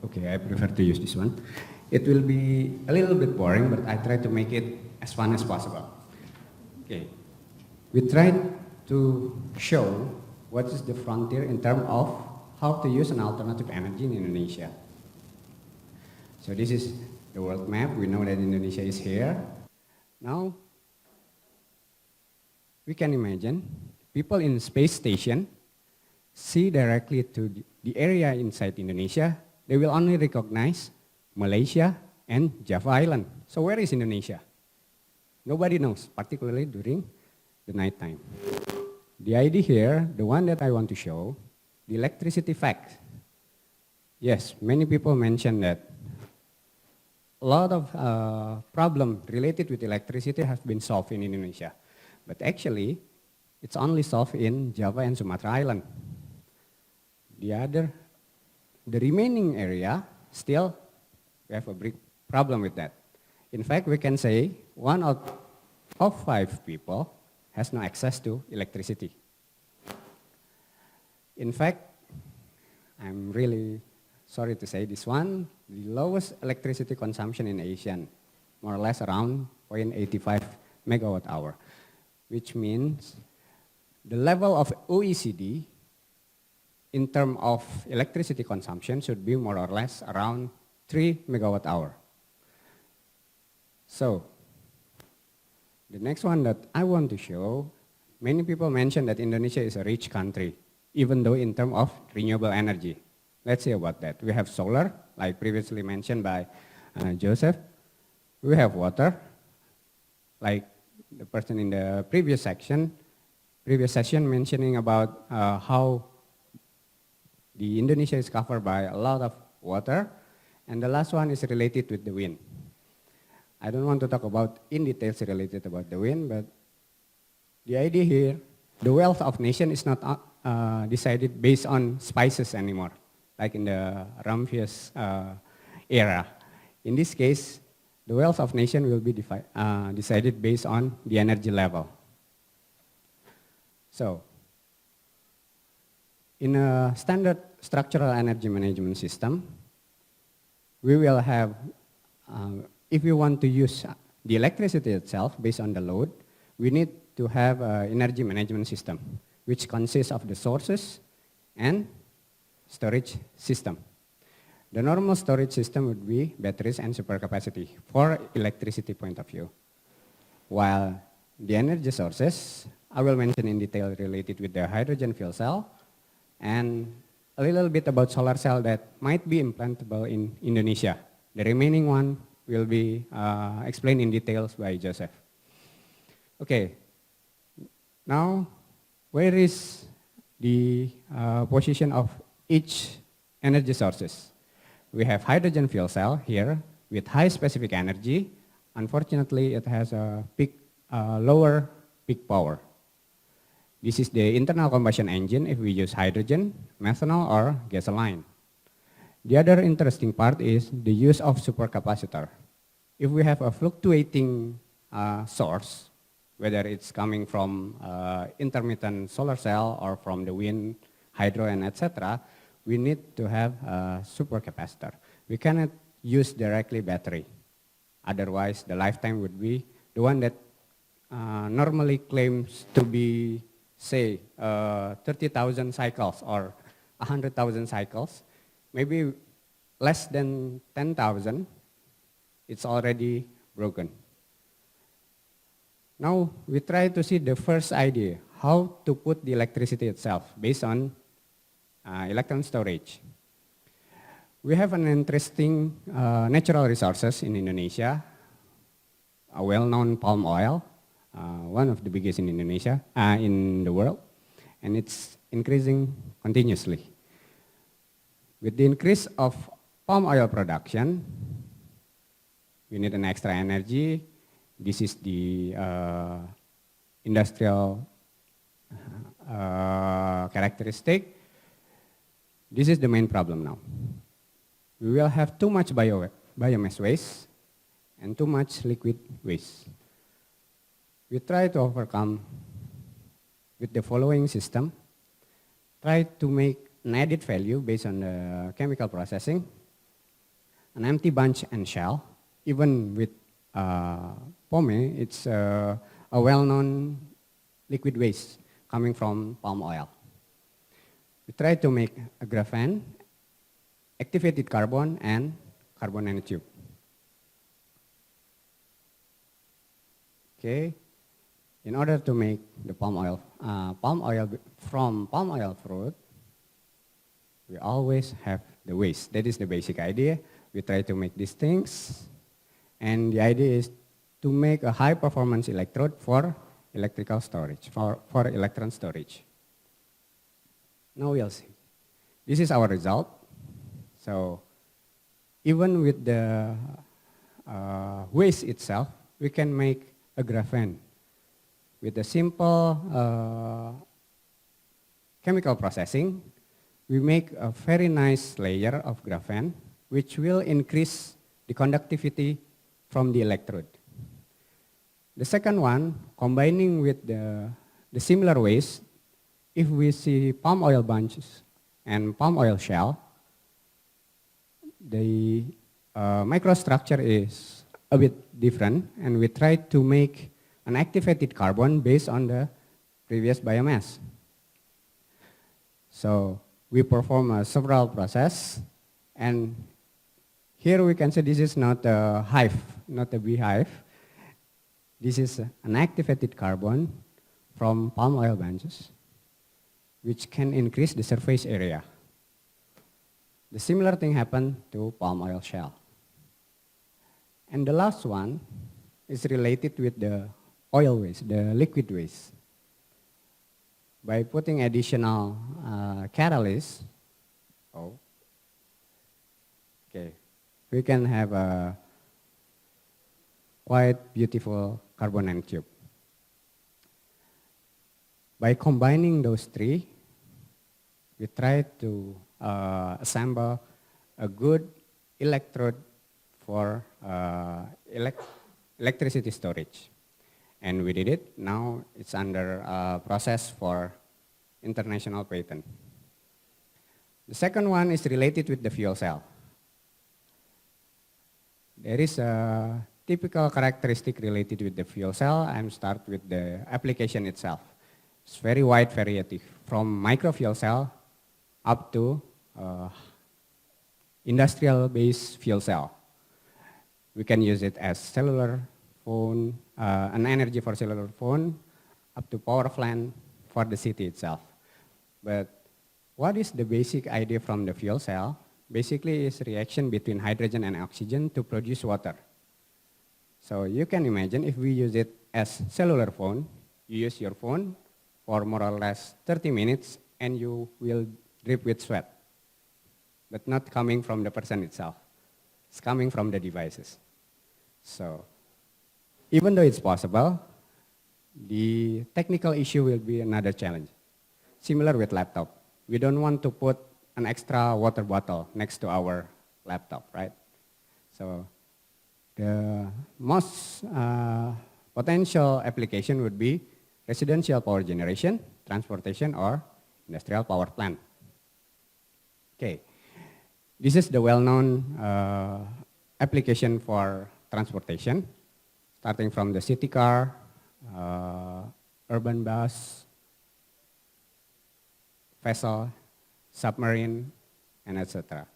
Okay, I prefer to use this one. It will be a little bit boring, but I try to make it as fun as possible. Okay, we tried to show what is the frontier in terms of how to use an alternative energy in Indonesia. So this is the world map. We know that Indonesia is here. Now, we can imagine people in space station see directly to the area inside Indonesia. They will only recognize Malaysia and Java Island. So where is Indonesia? Nobody knows, particularly during the night time. The idea here, the one that I want to show, the electricity fact. Yes, many people mention that a lot of problems related with electricity have been solved in Indonesia. But actually, it's only solved in Java and Sumatra Island. The remaining area, still, we have a big problem with that. In fact, we can say 1 out of 5 people has no access to electricity. In fact, I'm really sorry to say this one, the lowest electricity consumption in Asia, more or less around 0.85 megawatt hour, which means the level of OECD in terms of electricity consumption should be more or less around 3 megawatt hour. So, the next one that I want to show, many people mention that Indonesia is a rich country, even though in terms of renewable energy. Let's see about that. We have solar, like previously mentioned by Joseph. We have water, like the person in the previous session mentioning about how the Indonesia is covered by a lot of water, and the last one is related with the wind. I don't want to talk about in details related about the wind, but the idea here, the wealth of nation is not decided based on spices anymore, like in the Ramphus era. In this case, the wealth of nation will be decided based on the energy level. So, in a standard structural energy management system, we will have, if we want to use the electricity itself based on the load, we need to have an energy management system, which consists of the sources and storage system. The normal storage system would be batteries and supercapacity for electricity point of view. While the energy sources, I will mention in detail related with the hydrogen fuel cell, and a little bit about solar cell that might be implantable in Indonesia. The remaining one will be explained in details by Joseph. Okay, now where is the position of each energy sources? We have hydrogen fuel cell here with high specific energy. Unfortunately, it has a lower peak power. This is the internal combustion engine if we use hydrogen, methanol, or gasoline. The other interesting part is the use of supercapacitor. If we have a fluctuating source, whether it's coming from intermittent solar cell or from the wind, hydro, and etc., we need to have a supercapacitor. We cannot use directly battery. Otherwise, the lifetime would be the one that normally claims to be, say, 30,000 cycles or 100,000 cycles. Maybe less than 10,000, it's already broken. Now, we try to see the first idea, how to put the electricity itself based on electron storage. We have an interesting natural resources in Indonesia, a well-known palm oil, one of the biggest in Indonesia, in the world, and it's increasing continuously. With the increase of palm oil production, we need an extra energy. This is the industrial characteristic. This is the main problem now. We will have too much biomass waste and too much liquid waste. We try to overcome with the following system. Try to make an added value based on the chemical processing. an empty bunch and shell. Even with POME, it's a well-known liquid waste coming from palm oil. We try to make a graphene, activated carbon, and carbon nanotube. Okay, in order to make the palm oil from palm oil fruit, we always have the waste. That is the basic idea. We try to make these things, and the idea is to make a high performance electrode for electrical storage, for electron storage. Now we'll see. This is our result. So even with the waste itself, we can make a graphene with a simple chemical processing. We make a very nice layer of graphene, which will increase the conductivity from the electrode. The second one, combining with the similar waste, if we see palm oil bunches and palm oil shell, the microstructure is a bit different, and we try to make an activated carbon based on the previous biomass. So we perform several process, and here we can say this is not a hive, not a beehive. This is an activated carbon from palm oil bunches, which can increase the surface area. The similar thing happened to palm oil shell. And the last one is related with the oil waste, the liquid waste. By putting additional catalyst, we can have a quite beautiful carbon nanotube. By combining those three, we try to assemble a good electrode for electricity storage. And we did it. Now it's under process for international patent. The second one is related with the fuel cell. There is a typical characteristic related with the fuel cell. I'm start with the application itself. It's very wide variety, from micro fuel cell up to industrial-based fuel cell. We can use it as cellular phone, an energy for cellular phone, up to power plant for the city itself. But what is the basic idea from the fuel cell? Basically, it's reaction between hydrogen and oxygen to produce water. So you can imagine if we use it as cellular phone, you use your phone for more or less 30 minutes and you will drip with sweat. But not coming from the person itself. It's coming from the devices. So even though it's possible, the technical issue will be another challenge. Similar with laptop. We don't want to put an extra water bottle next to our laptop, right? So the most potential application would be residential power generation, transportation, or industrial power plant. Okay, this is the well-known application for transportation, starting from the city car, urban bus, vessel, submarine, and etc.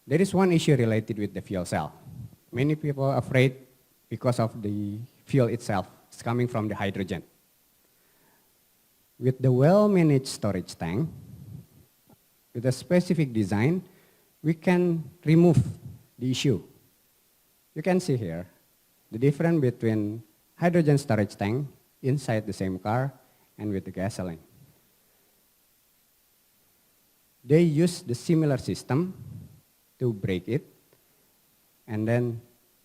There is one issue related with the fuel cell. Many people are afraid because of the fuel itself. It's coming from the hydrogen. With the well-managed storage tank, with a specific design, we can remove the issue. You can see here the difference between hydrogen storage tank inside the same car and with the gasoline. They use the similar system to break it and then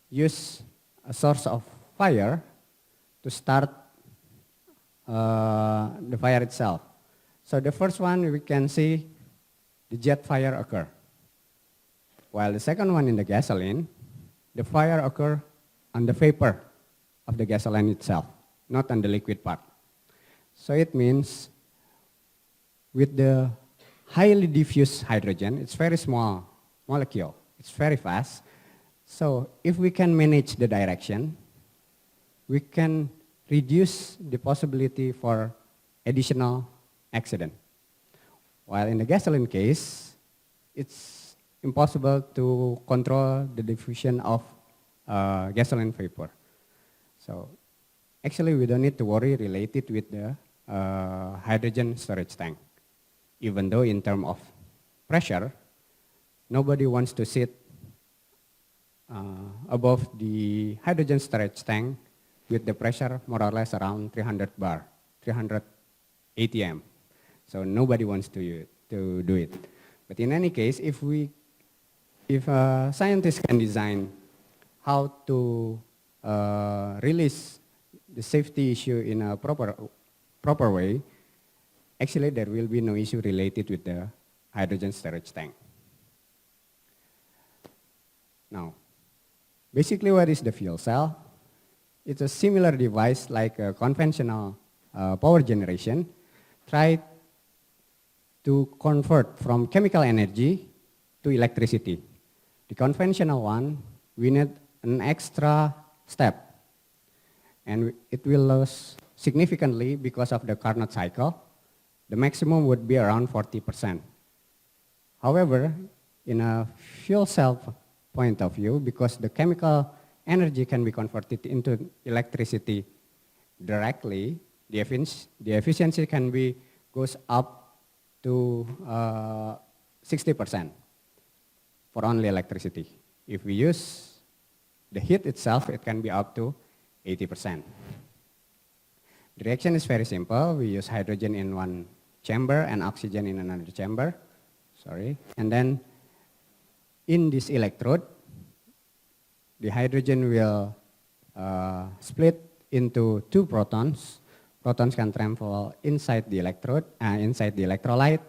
use a source of fire to start the fire itself. So the first one, we can see the jet fire occur. While the second one in the gasoline, the fire occur on the vapor of the gasoline itself, not on the liquid part. So it means with the highly diffuse hydrogen, it's very small molecule. It's very fast. So if we can manage the direction, we can reduce the possibility for additional accident. While in the gasoline case, it's impossible to control the diffusion of gasoline vapor. So actually we don't need to worry related with the hydrogen storage tank. Even though in terms of pressure, nobody wants to sit above the hydrogen storage tank with the pressure more or less around 300 bar, 300 ATM. So nobody wants to do it. But in any case, if scientists can design how to release the safety issue in a proper way, actually there will be no issue related with the hydrogen storage tank. Now, basically what is the fuel cell? It's a similar device like a conventional power generation. Try to convert from chemical energy to electricity. The conventional one, we need an extra step. And it will lose significantly because of the Carnot cycle. The maximum would be around 40%. However, in a fuel cell point of view, because the chemical energy can be converted into electricity directly, the efficiency can be goes up to 60% for only electricity. If we use the heat itself, it can be up to 80%. The reaction is very simple. We use hydrogen in one chamber and oxygen in another chamber. And then in this electrode, the hydrogen will split into two protons. Protons can travel inside the electrode, inside the electrolyte,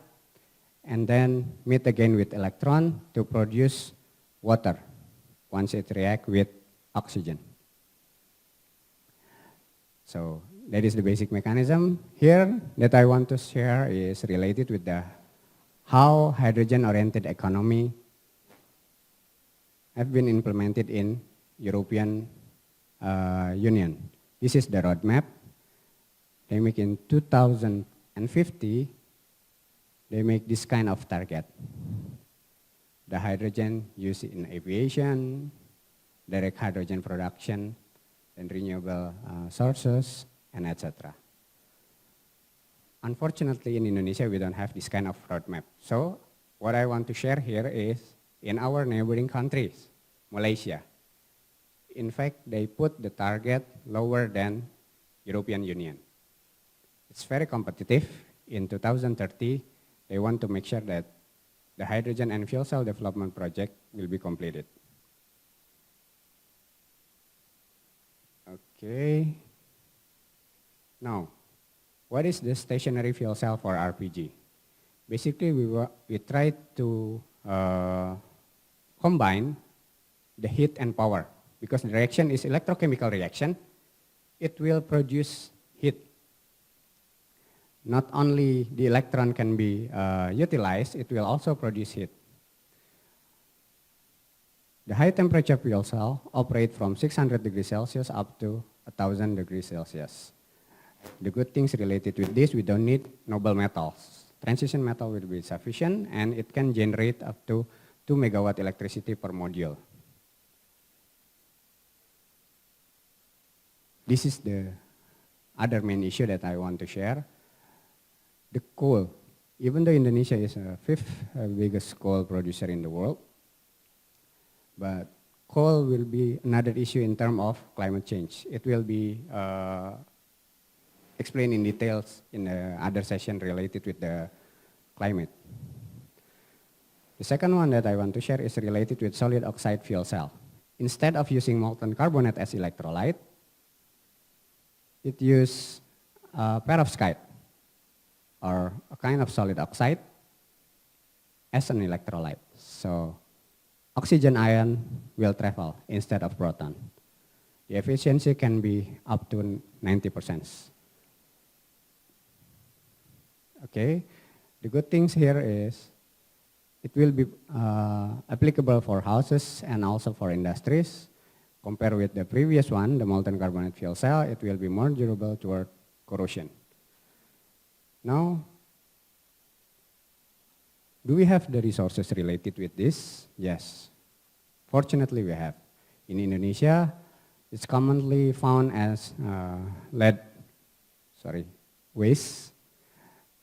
and then meet again with electron to produce water once it reacts with oxygen. So that is the basic mechanism. Here that I want to share is related with the how hydrogen-oriented economy have been implemented in European Union. This is the roadmap. They make in 2050, they make this kind of target. The hydrogen used in aviation, direct hydrogen production, and renewable sources, and etc. Unfortunately, in Indonesia, we don't have this kind of roadmap. So what I want to share here is in our neighboring countries, Malaysia. In fact, they put the target lower than European Union. It's very competitive. In 2030, they want to make sure that the hydrogen and fuel cell development project will be completed. Okay. Now, what is the stationary fuel cell for RPG? Basically, we tried to combine the heat and power. Because the reaction is electrochemical reaction, it will produce heat. Not only the electron can be utilized, it will also produce heat. The high temperature fuel cell operate from 600 degrees Celsius up to 1000 degrees Celsius. The good things related with this, we don't need noble metals. Transition metal will be sufficient and it can generate up to 2 megawatt electricity per module. This is the other main issue that I want to share. The coal. Even though Indonesia is the 5th biggest coal producer in the world, but coal will be another issue in terms of climate change. It will be explained in details in the other session related with the climate. The second one that I want to share is related with solid oxide fuel cell. Instead of using molten carbonate as electrolyte, it uses perovskite, or a kind of solid oxide, as an electrolyte. So oxygen ion will travel instead of proton. The efficiency can be up to 90%. Okay, the good things here is it will be applicable for houses and also for industries. Compared with the previous one, the molten carbonate fuel cell, it will be more durable toward corrosion. Now, do we have the resources related with this? Yes. Fortunately, we have. In Indonesia, it's commonly found as waste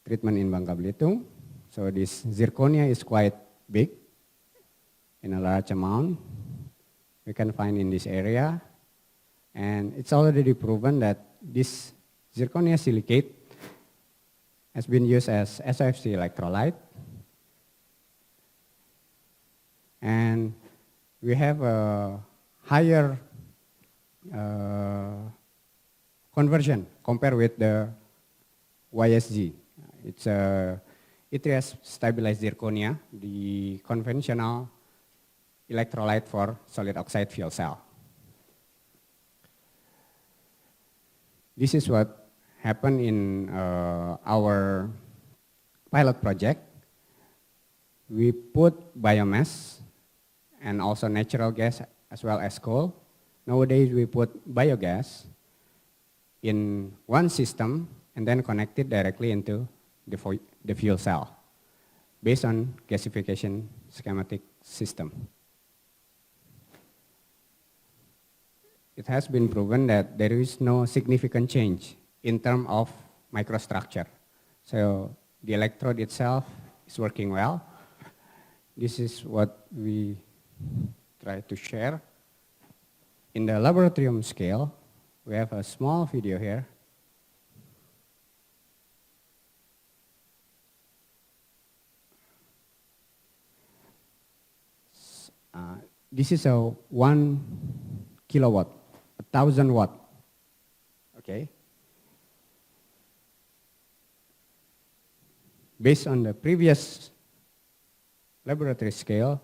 treatment in Bangka Belitung. So this zirconia is quite big in a large amount. We can find in this area. And it's already proven that this zirconia silicate has been used as SOFC electrolyte. And we have a higher conversion compared with the YSG. It has stabilized zirconia, the conventional electrolyte for solid oxide fuel cell. This is what happened in our pilot project. We put biomass and also natural gas as well as coal. Nowadays we put biogas in one system and then connect it directly into the fuel cell based on gasification schematic system. It has been proven that there is no significant change in terms of microstructure. So the electrode itself is working well. This is what we try to share. In the laboratorium scale, we have a small video here. This is a 1 kilowatt, 1,000 watt, okay? Based on the previous laboratory scale,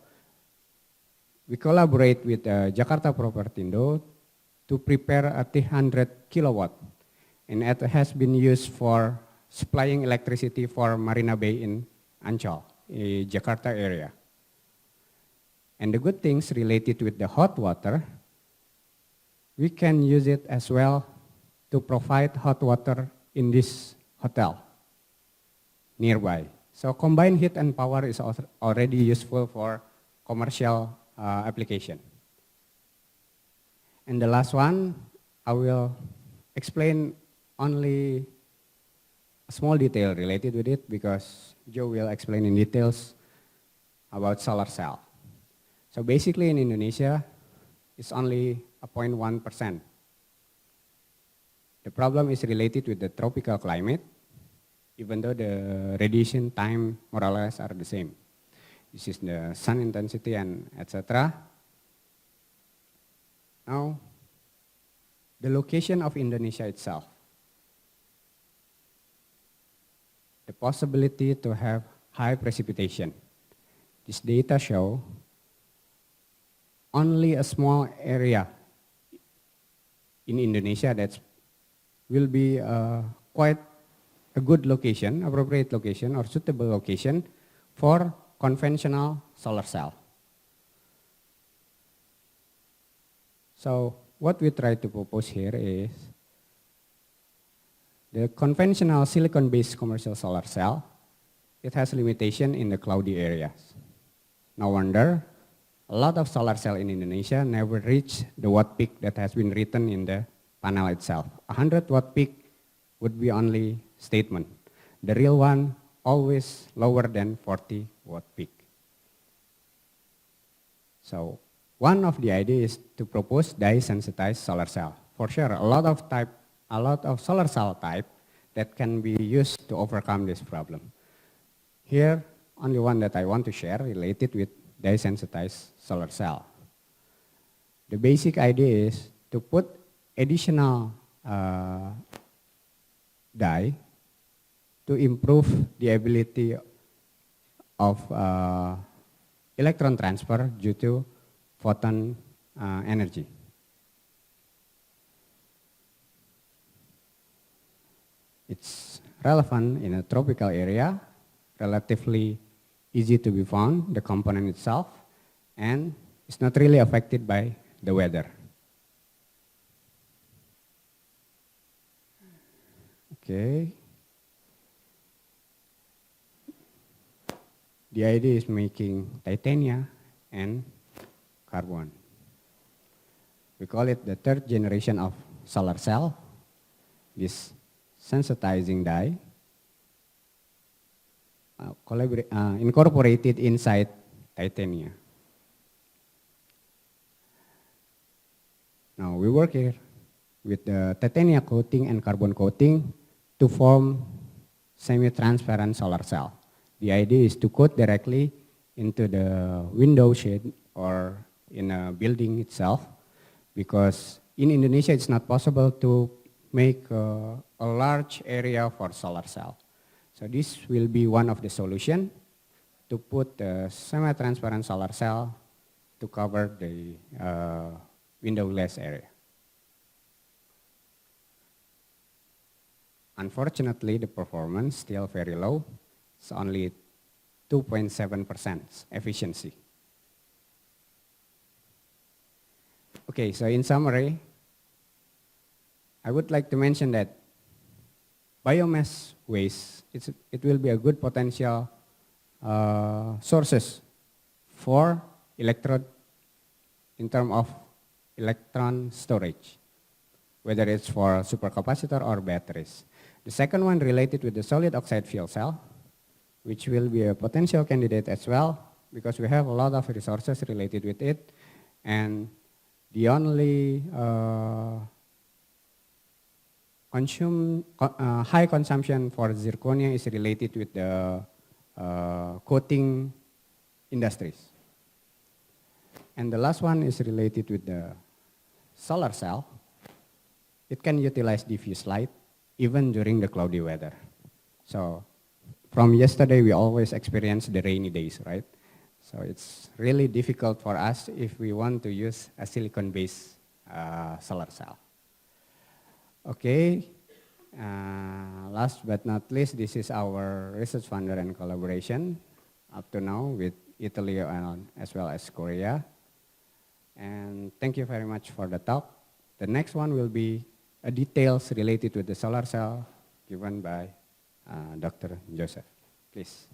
we collaborate with Jakarta Propertindo to prepare a 300 kilowatt, and it has been used for supplying electricity for Marina Bay in Ancol, Jakarta area. And the good things related with the hot water, we can use it as well to provide hot water in this hotel nearby. So combined heat and power is already useful for commercial application. And the last one, I will explain only a small detail related with it because Joe will explain in details about solar cell. So basically in Indonesia, it's only 0.1%. The problem is related with the tropical climate, even though the radiation time more or less are the same. This is the sun intensity and etc. Now, the location of Indonesia itself. The possibility to have high precipitation. This data show only a small area in Indonesia that will be quite a good location, appropriate location or suitable location for conventional solar cell. So what we try to propose here is the conventional silicon-based commercial solar cell, it has limitation in the cloudy areas. No wonder a lot of solar cell in Indonesia never reach the watt peak that has been written in the panel itself. 100 watt peak would be only statement. The real one always lower than 40 watt peak. So one of the ideas is to propose dye-sensitized solar cell. For sure, a lot of solar cell type that can be used to overcome this problem. Here, only one that I want to share related with dye-sensitized solar cell. The basic idea is to put additional dye to improve the ability of electron transfer due to photon energy. It's relevant in a tropical area, relatively easy to be found, the component itself, and it's not really affected by the weather. Okay. The idea is making titania and carbon. We call it the third generation of solar cell, this sensitizing die, incorporated inside titania. Now we work here with the titania coating and carbon coating to form semi-transparent solar cell. The idea is to coat directly into the window shade or in a building itself, because in Indonesia it's not possible to make a large area for solar cell. So this will be one of the solution to put the semi-transparent solar cell to cover the window glass area. Unfortunately, the performance still very low. It's only 2.7% efficiency. Okay, so in summary, I would like to mention that biomass waste, it will be a good potential sources for electrode in terms of electron storage, whether it's for supercapacitor or batteries. The second one related with the solid oxide fuel cell, which will be a potential candidate as well, because we have a lot of resources related with it, and the only high consumption for zirconia is related with the coating industries. And the last one is related with the solar cell. It can utilize diffuse light even during the cloudy weather. So from yesterday, we always experience the rainy days, right? So it's really difficult for us if we want to use a silicon-based solar cell. Okay, last but not least, this is our research funder and collaboration up to now with Italy and as well as Korea. And thank you very much for the talk. The next one will be details related to the solar cell given by Dr. Joseph. Please.